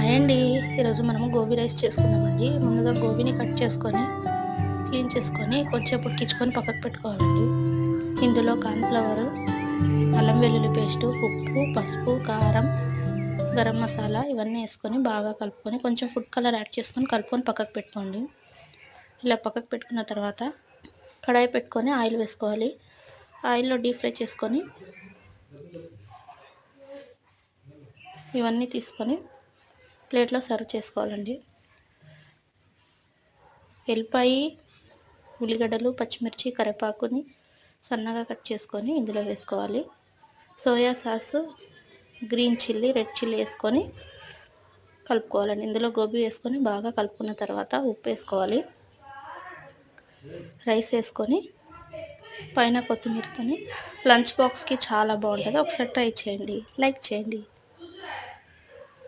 Hi అండి. ఈరోజు మనము గోబీ రైస్ చేసుకుందామండి. ముందుగా గోబీని కట్ చేసుకొని, క్లీన్ చేసుకొని, కొంచెం ఉడికించుకొని పక్కకు పెట్టుకోవాలండి. ఇందులో కార్న్‌ఫ్లవరు, అల్లం వెల్లుల్లి పేస్టు, ఉప్పు, పసుపు, కారం, గరం మసాలా ఇవన్నీ వేసుకొని బాగా కలుపుకొని, కొంచెం ఫుడ్ కలర్ యాడ్ చేసుకొని కలుపుకొని పక్కకు పెట్టుకోండి. ఇలా పక్కకు పెట్టుకున్న తర్వాత కడాయి పెట్టుకొని ఆయిల్ వేసుకోవాలి. ఆయిల్‌లో డీప్ ఫ్రై చేసుకొని ఇవన్నీ తీసుకొని ప్లేట్లో సర్వ్ చేసుకోవాలండి. ఎల్లిపాయి, ఉల్లిగడ్డలు, పచ్చిమిర్చి, కరివేపాకుని సన్నగా కట్ చేసుకొని ఇందులో వేసుకోవాలి. Soya sauce, green chilli, red chilli వేసుకొని కలుపుకోవాలండి. ఇందులో గోబీ వేసుకొని బాగా కలుపుకున్న తర్వాత ఉప్పు వేసుకోవాలి. రైస్ వేసుకొని పైన కొత్తిమీరతోని లంచ్ బాక్స్కి చాలా బాగుంటుంది. ఒకసారి ట్రై చేయండి, లైక్ చేయండి.